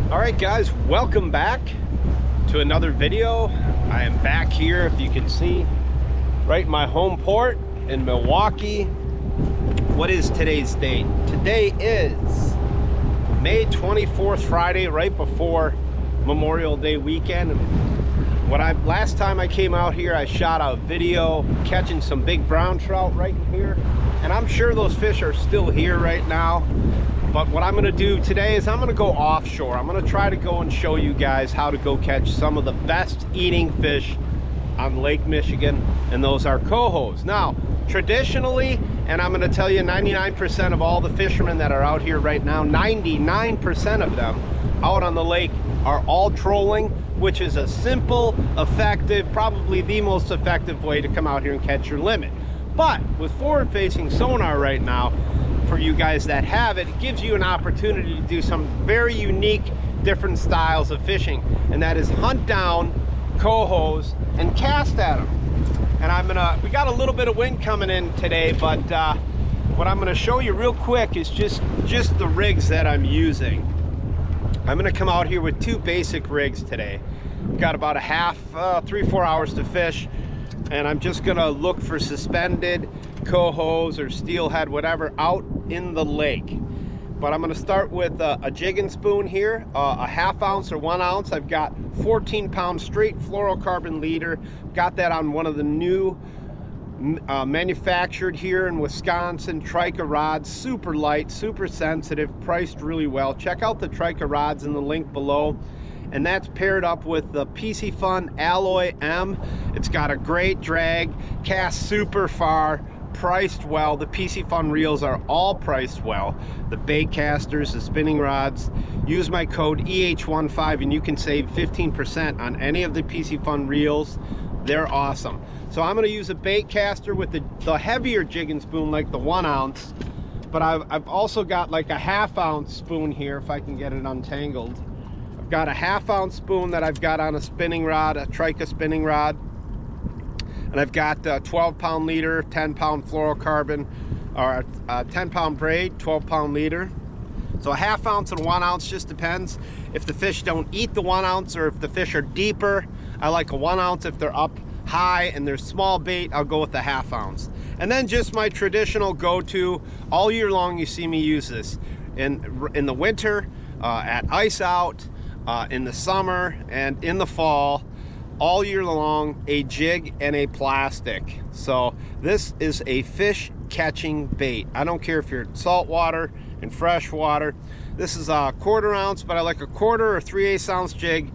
All right guys, welcome back to another video. I am back here, if you can see, right in my home port in Milwaukee. What is today's date? Today is May 24th, Friday, right before Memorial Day weekend. Last time I came out here, I shot a video catching some big brown trout right in here, and I'm sure those fish are still here right now. But what I'm going to do today is I'm going to go offshore. I'm going to try to go and show you guys how to go catch some of the best eating fish on Lake Michigan, and those are cohos. Now, traditionally, and I'm going to tell you 99% of all the fishermen that are out here right now, 99% of them out on the lake are all trolling, which is a simple, effective, probably the most effective way to come out here and catch your limit. But with forward-facing sonar right now, for you guys that have it, it gives you an opportunity to do some very unique, different styles of fishing, and that is hunt down cohos and cast at them. And we got a little bit of wind coming in today, but what I'm gonna show you real quick is just the rigs that I'm using. I'm gonna come out here with two basic rigs today. Got about a 3-4 hours to fish, and I'm just gonna look for suspended cohos or steelhead, whatever, out in the lake. But I'm gonna start with a jigging spoon here, a 1/2 ounce or 1 ounce. I've got 14-pound straight fluorocarbon leader. Got that on one of the new manufactured here in Wisconsin Trika rods. Super light, super sensitive, priced really well. Check out the Trika rods in the link below. And that's paired up with the Piscifun Alloy M. It's got a great drag, casts super far, priced well. The Piscifun reels are all priced well. The bait casters, the spinning rods. Use my code EH15 and you can save 15% on any of the Piscifun reels. They're awesome. So I'm going to use a bait caster with the heavier jigging spoon, like the 1 ounce. But I've also got like a 1/2 ounce spoon here, if I can get it untangled. I've got a 1/2 ounce spoon that I've got on a spinning rod, a Trika spinning rod. And I've got a 12-pound leader, 10-pound fluorocarbon, or a 10-pound braid, 12-pound leader. So a 1/2 ounce and 1 ounce, just depends if the fish don't eat the 1 ounce or if the fish are deeper. I like a 1 ounce. If they're up high and there's small bait, I'll go with the 1/2 ounce. And then just my traditional go-to, all year long you see me use this. In the winter, at ice out, in the summer, and in the fall, all year long, a jig and a plastic. So this is a fish catching bait. I don't care if you're in saltwater and freshwater. This is a 1/4 ounce, but I like a 1/4 or 3/8 ounce jig,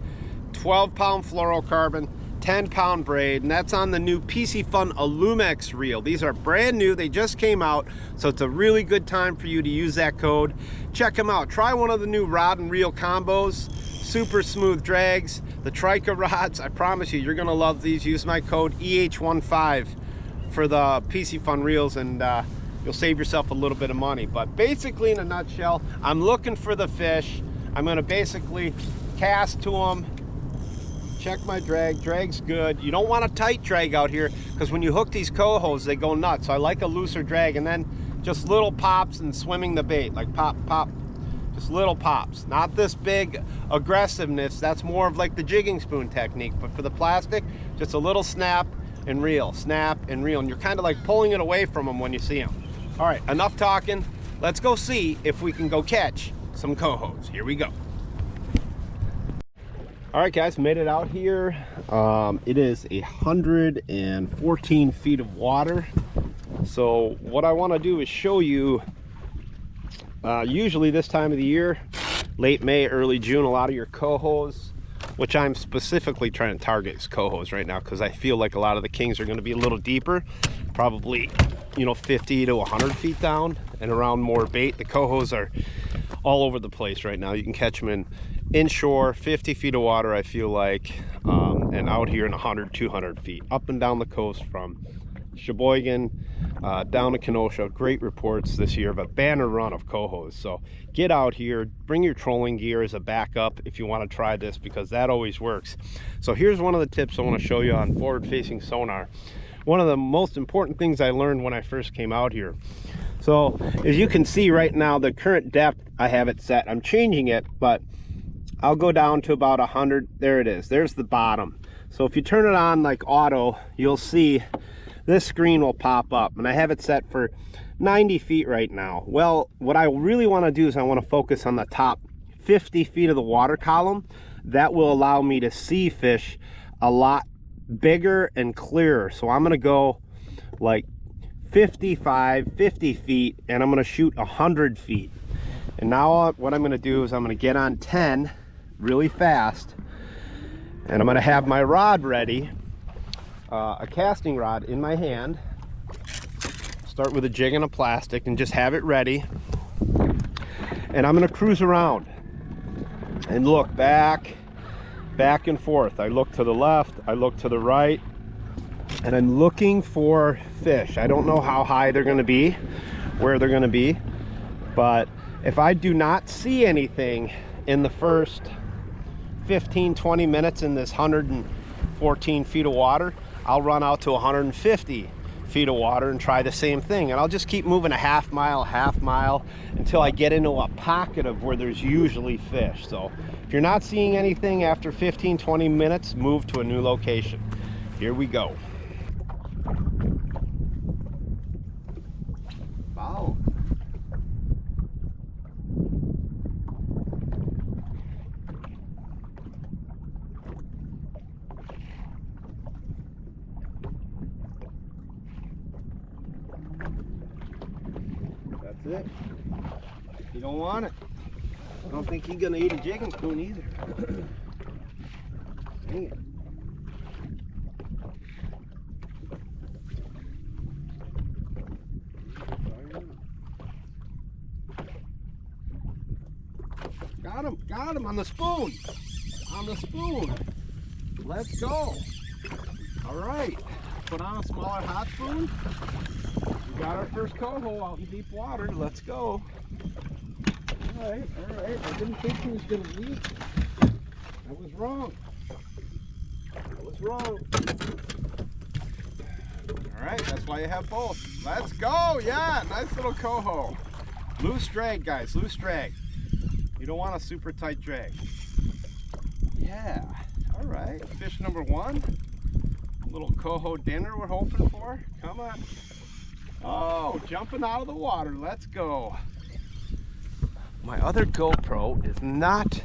12-pound fluorocarbon, 10-pound braid, and that's on the new Piscifun Alumex reel. These are brand new, they just came out, so it's a really good time for you to use that code. Check them out. Try one of the new rod and reel combos. Super smooth drags. The Trika rods, I promise you, you're gonna love these. Use my code EH15 for the Piscifun reels, and you'll save yourself a little bit of money. But basically, in a nutshell, I'm looking for the fish. I'm gonna basically cast to them. Check my drag. Drag's good. You don't want a tight drag out here, because when you hook these cohos, they go nuts. So I like a looser drag, and then just little pops and swimming the bait, like pop, pop. Just little pops, not this big aggressiveness. That's more of like the jigging spoon technique. But for the plastic, just a little snap and reel, snap and reel. And you're kind of like pulling it away from them when you see them. All right, enough talking. Let's go see if we can go catch some cohos. Here we go. All right, guys, made it out here. It is 114 feet of water. So what I want to do is show you, usually this time of the year, late May, early June, a lot of your cohos, which I'm specifically trying to target is cohos right now, because I feel like a lot of the kings are going to be a little deeper, probably, you know, 50 to 100 feet down and around more bait. The cohos are all over the place right now. You can catch them in inshore, 50 feet of water, I feel like, and out here in 100, 200 feet, up and down the coast from Sheboygan down to Kenosha. Great reports this year of a banner run of cohos. So get out here, bring your trolling gear as a backup if you want to try this, because that always works. So here's one of the tips I want to show you on forward-facing sonar. One of the most important things I learned when I first came out here. So as you can see right now, the current depth, I have it set. I'm changing it, but I'll go down to about 100. There it is. There's the bottom. So if you turn it on like auto, you'll see this screen will pop up, and I have it set for 90 feet right now. Well, what I really want to do is I want to focus on the top 50 feet of the water column. That will allow me to see fish a lot bigger and clearer. So I'm going to go like 55, 50 feet, and I'm going to shoot 100 feet. And now what I'm going to do is I'm going to get on 10 really fast, and I'm going to have my rod ready, a casting rod in my hand. Start with a jig and a plastic and just have it ready. And I'm going to cruise around and look back and forth. I look to the left, I look to the right, and I'm looking for fish. I don't know how high they're going to be, where they're going to be, but if I do not see anything in the first 15-20 minutes in this 114 feet of water, I'll run out to 150 feet of water and try the same thing, and I'll just keep moving a half mile until I get into a pocket of where there's usually fish. So if you're not seeing anything after 15-20 minutes, move to a new location. Here we go. Wow. That's it. You don't want it. I don't think he's gonna eat a jigging spoon either. Dang it. Got him on the spoon. On the spoon. Let's go. All right. Put on a smaller hot spoon. We got our first coho out in deep water. Let's go. All right. I didn't think he was going to eat. I was wrong. All right. That's why you have both. Let's go. Yeah. Nice little coho. Loose drag, guys. Loose drag. You don't want a super tight drag. Yeah. All right. Fish number one. Little coho dinner we're hoping for. Come on. Oh, jumping out of the water. Let's go. My other GoPro is not.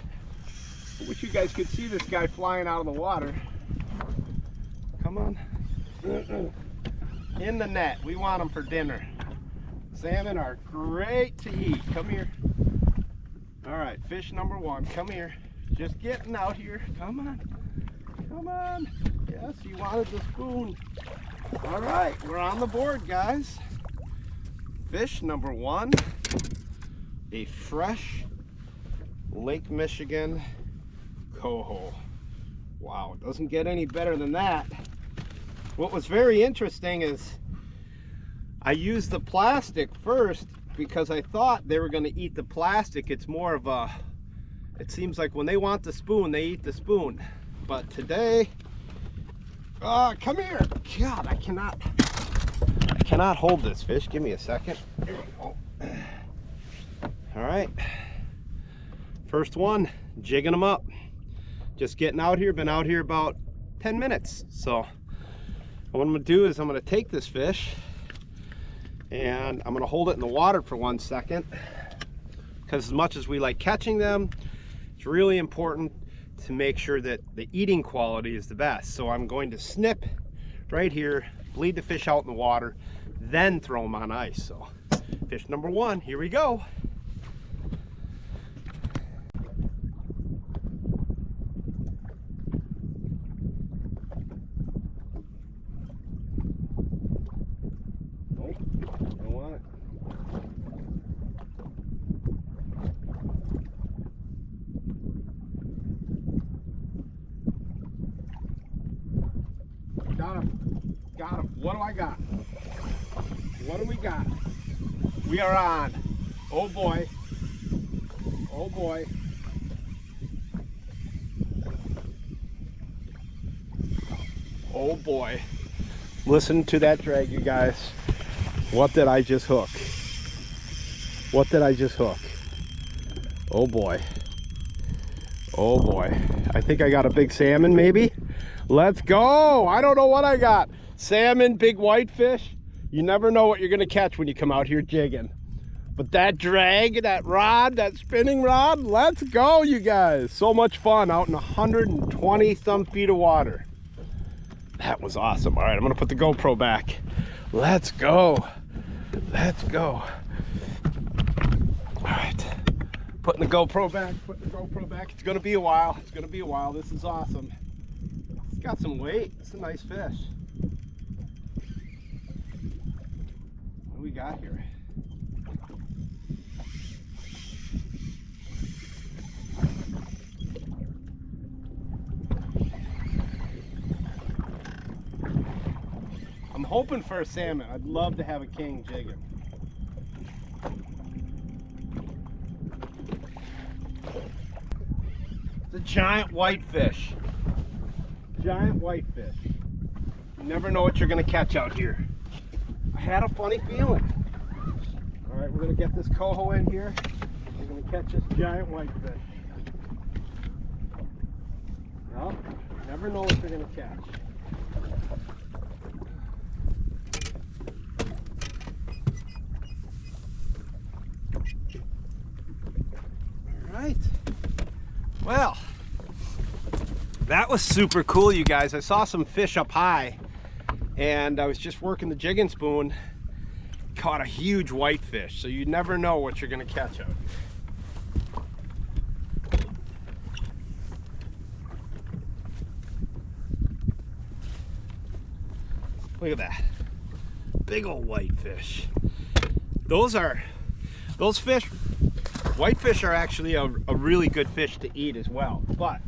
I wish you guys could see this guy flying out of the water. Come on. In the net. We want them for dinner. Salmon are great to eat. Come here. All right, fish number one. Come here. Just getting out here. Come on. Come on. Yes, you wanted the spoon. All right, we're on the board, guys. Fish number one, a fresh Lake Michigan coho. Wow, it doesn't get any better than that. What was very interesting is I used the plastic first because I thought they were going to eat the plastic. It's more of a, it seems like when they want the spoon, they eat the spoon. But today, come here. God, I cannot hold this fish. Give me a second. There we go. All right. First one, jigging them up. Just getting out here, been out here about 10 minutes. So what I'm gonna do is I'm gonna take this fish and I'm gonna hold it in the water for 1 second, because as much as we like catching them, it's really important to make sure that the eating quality is the best. So I'm going to snip right here, bleed the fish out in the water, then throw them on ice. So fish number one, here we go. Got him. What do I got? What do we got? We are on. Oh boy. Oh boy. Oh boy. Listen to that drag, you guys. What did I just hook? What did I just hook? Oh boy. Oh boy, I think I got a big salmon maybe. Let's go. I don't know what I got. Salmon, big whitefish. You never know what you're gonna catch when you come out here jigging. But that drag, that rod, that spinning rod, let's go, you guys. So much fun out in 120 some feet of water. That was awesome. All right, I'm gonna put the GoPro back. Let's go. Let's go. All right, putting the GoPro back, It's gonna be a while. This is awesome. It's got some weight. It's a nice fish. What do we got here? I'm hoping for a salmon. I'd love to have a king jigging. It's a giant whitefish. Giant whitefish. You never know what you're gonna catch out here. I had a funny feeling. All right, we're gonna get this coho in here. We're gonna catch this giant whitefish. Well, you never know what you're gonna catch. All right. Well, that was super cool, you guys. I saw some fish up high and I was just working the jigging spoon, caught a huge whitefish. So you never know what you're gonna catch out here. Look at that, big old whitefish. Those fish, whitefish are actually a really good fish to eat as well. But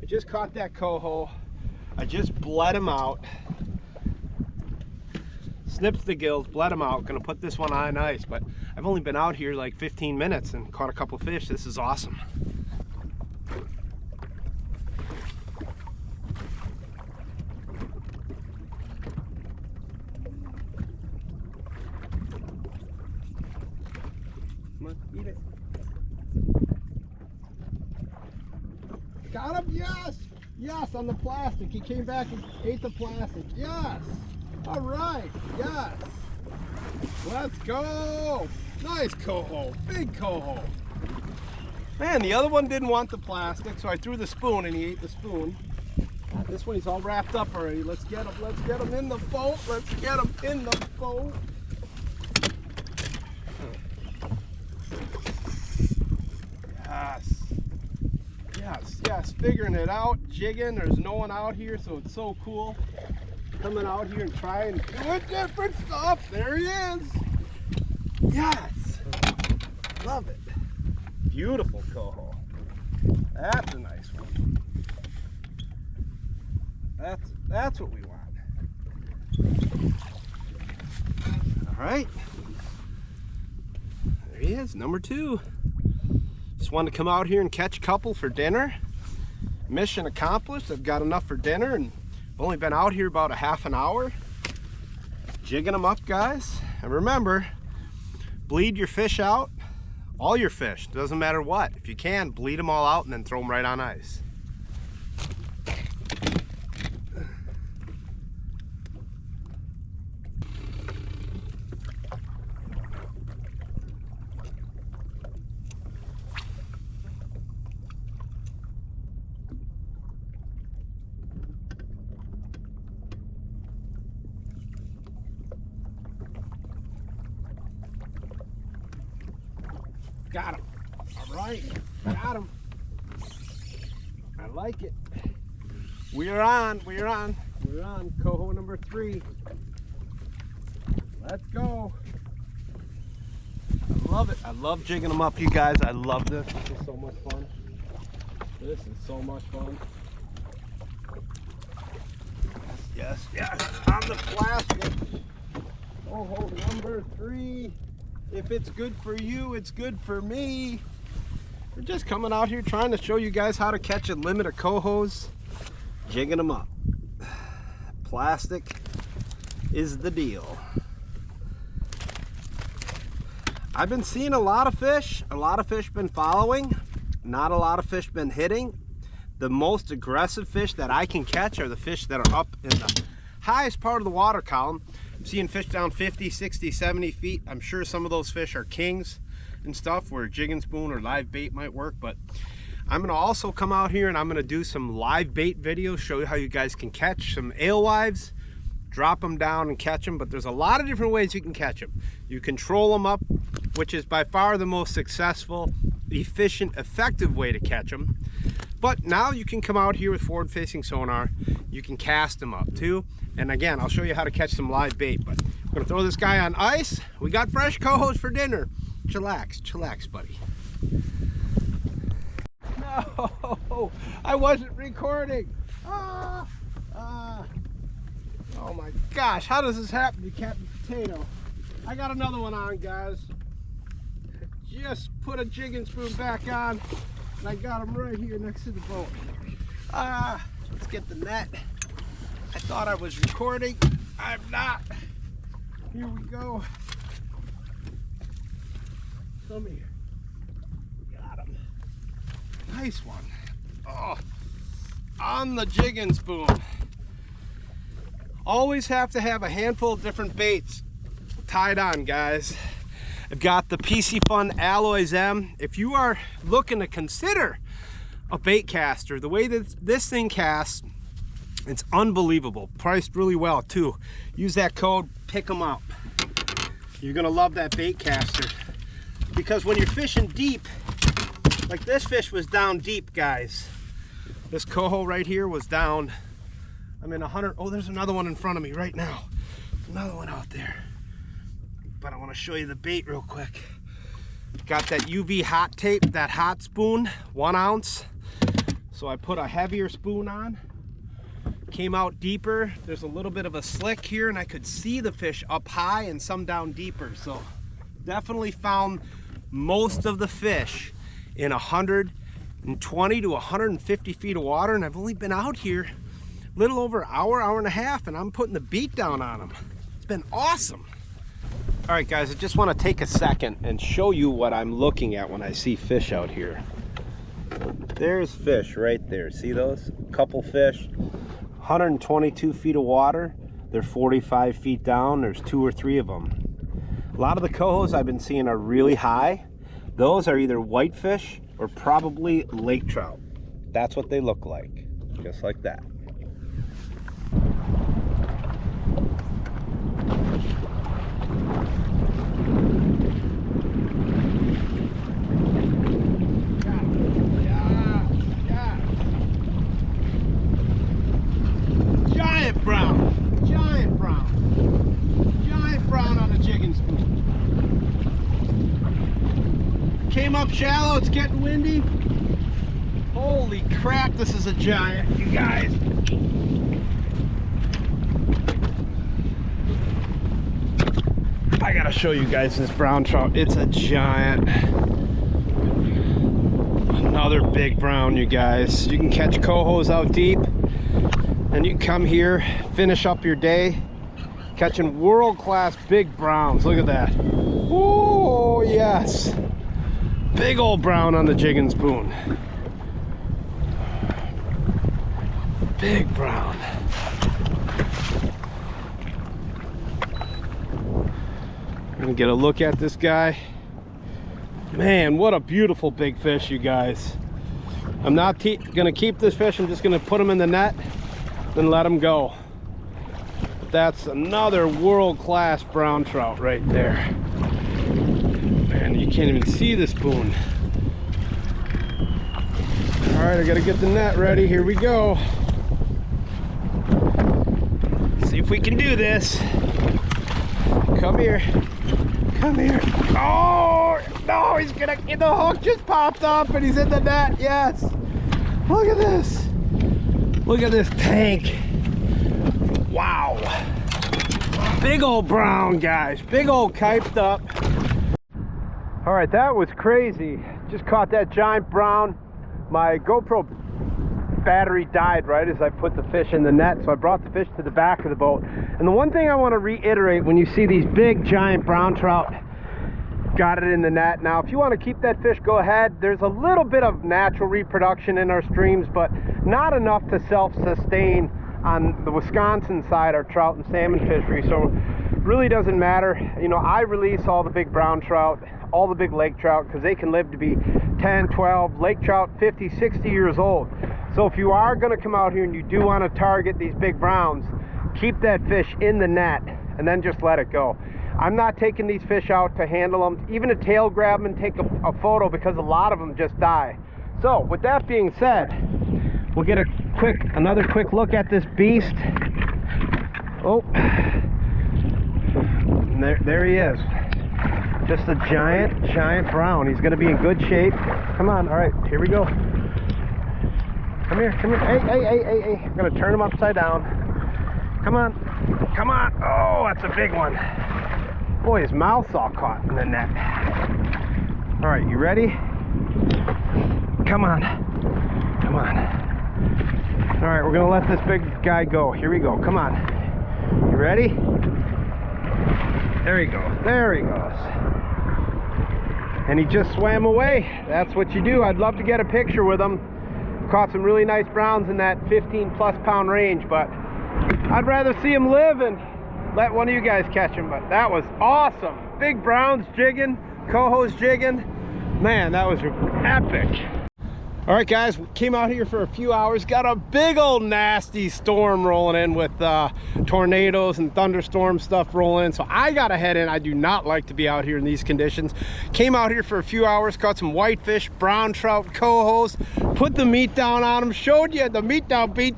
I just caught that coho. I just bled him out. Snipped the gills, bled him out. Gonna put this one on ice, but I've only been out here like 15 minutes and caught a couple fish. This is awesome. Come on, eat it. Got him, yes! Yes, on the plastic. He came back and ate the plastic. Yes! All right, yes! Let's go! Nice coho, big coho. Man, the other one didn't want the plastic, so I threw the spoon and he ate the spoon. This one, he's all wrapped up already. Let's get him in the boat. Let's get him in the boat. Yes. Yes, yes, figuring it out, jigging. There's no one out here, so it's so cool. Coming out here and trying doing different stuff. There he is. Yes. Love it. Beautiful coho. That's a nice one. That's what we want. All right. There he is, number 2. Just wanted to come out here and catch a couple for dinner. Mission accomplished. I've got enough for dinner and I've only been out here about a half an hour. Jigging them up, guys. And remember, bleed your fish out. All your fish, doesn't matter what. If you can, bleed them all out and then throw them right on ice. Got him. All right, got him. I like it. We're on coho number 3. Let's go. I love it. I love jigging them up, you guys. I love this. This is so much fun. This is so much fun. Yes, yes, on the plastic. Coho number 3. If it's good for you, it's good for me. We're just coming out here trying to show you guys how to catch a limit of cohos, jigging them up. Plastic is the deal. I've been seeing a lot of fish been following. not a lot of fish been hitting. The most aggressive fish that I can catch are the fish that are up in the highest part of the water column. I'm seeing fish down 50, 60, 70 feet. I'm sure some of those fish are kings and stuff where a jigging spoon or live bait might work, but I'm gonna also come out here and I'm gonna do some live bait videos, show you how you guys can catch some alewives, drop them down and catch them. But there's a lot of different ways you can catch them. You can troll them up, which is by far the most successful, efficient, effective way to catch them. But now you can come out here with forward-facing sonar. You can cast them up too. And again, I'll show you how to catch some live bait. But I'm gonna throw this guy on ice. We got fresh cohos for dinner. Chillax, chillax, buddy. No, I wasn't recording. Oh my gosh, how does this happen to Captain Potato? I got another one on, guys. I just put a jigging spoon back on, and I got him right here next to the boat. Let's get the net. I thought I was recording. I'm not. Here we go. Come here. Got him. Nice one. Oh, on the jigging spoon. Always have to have a handful of different baits tied on, guys. I've got the Piscifun Alloys M. If you are looking to consider a bait caster, the way that this thing casts, it's unbelievable. Priced really well too. Use that code, pick them up. You're gonna love that bait caster, because when you're fishing deep, like this fish was down deep, guys. This coho right here was down, I'm in 100, oh, there's another one in front of me right now. Another one out there. But I want to show you the bait real quick. Got that UV hot tape, that hot spoon, 1 ounce. So I put a heavier spoon on. Came out deeper. There's a little bit of a slick here, and I could see the fish up high and some down deeper. So definitely found most of the fish in 120 to 150 feet of water, and I've only been out here a little over an hour, hour and a half, and I'm putting the beat down on them. It's been awesome. All right, guys, I just want to take a second and show you what I'm looking at when I see fish out here. There's fish right there. See those? Couple fish, 122 feet of water. They're 45 feet down. There's 2 or 3 of them. A lot of the cohos I've been seeing are really high. Those are either whitefish or probably lake trout. That's what they look like, just like that. Giant brown on a jigging spoon. Came up shallow, it's getting windy. Holy crap, this is a giant, you guys. I gotta show you guys this brown trout. It's a giant. Another big brown, you guys. You can catch cohos out deep, and you can come here, finish up your day catching world-class big browns. Look at that. Oh yes, big old brown on the jigging spoon. Big brown. I'm gonna get a look at this guy. Man, what a beautiful big fish, you guys. I'm not gonna keep this fish. I'm just gonna put him in the net and let him go. That's another world-class brown trout right there. Man, you can't even see the spoon. All right, I gotta get the net ready. Here we go. See if we can do this. Come here. Come here. Oh, no, he's gonna, the hook just popped up and he's in the net. Yes. Look at this. Look at this tank. Wow. Big old brown, guys. Big old kyped up. All right, that was crazy. Just caught that giant brown. My GoPro battery died right as I put the fish in the net, so I brought the fish to the back of the boat. And the one thing I want to reiterate when you see these big giant brown trout, got it in the net. Now, if you want to keep that fish, go ahead. There's a little bit of natural reproduction in our streams, but not enough to self-sustain on the Wisconsin side, our trout and salmon fishery. So it really doesn't matter. You know, I release all the big brown trout, all the big lake trout, because they can live to be 10, 12, lake trout 50, 60 years old. So if you are going to come out here and you do want to target these big browns, keep that fish in the net and then just let it go. I'm not taking these fish out to handle them, even to tail grab them and take a photo, because a lot of them just die. So with that being said, we'll get another quick look at this beast. Oh, there he is. Just a giant brown. He's going to be in good shape. Come on. All right, here we go. Come here. Hey. I'm going to turn him upside down. Come on. Oh, that's a big one. Boy, his mouth's all caught in the net. All right, you ready? Come on. All right, we're going to let this big guy go. Here we go. Come on. You ready? There he goes. And he just swam away. That's what you do. I'd love to get a picture with him. Caught some really nice browns in that 15+ pound range, but I'd rather see him live and let one of you guys catch him. But that was awesome. Big browns jigging, cohos jigging. Man, that was epic. All right, guys, we came out here for a few hours, got a big old nasty storm rolling in with tornadoes and thunderstorm stuff rolling in. So I got to head in. I do not like to be out here in these conditions. Came out here for a few hours, caught some whitefish, brown trout, cohos, put the meat down on them, showed you the beat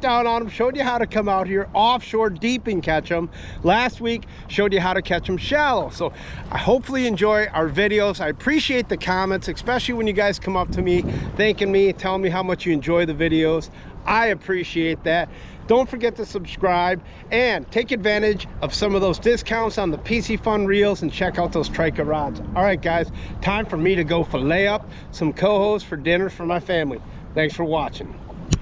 down on them, showed you how to come out here offshore deep and catch them. Last week, showed you how to catch them shallow. So I hopefully enjoy our videos. I appreciate the comments, especially when you guys come up to me thanking me, telling me how much you enjoy the videos. I appreciate that. Don't forget to subscribe and take advantage of some of those discounts on the Piscifun reels and check out those Trika rods. All right, guys, time for me to go fillet up some cohos for dinner for my family. Thanks for watching.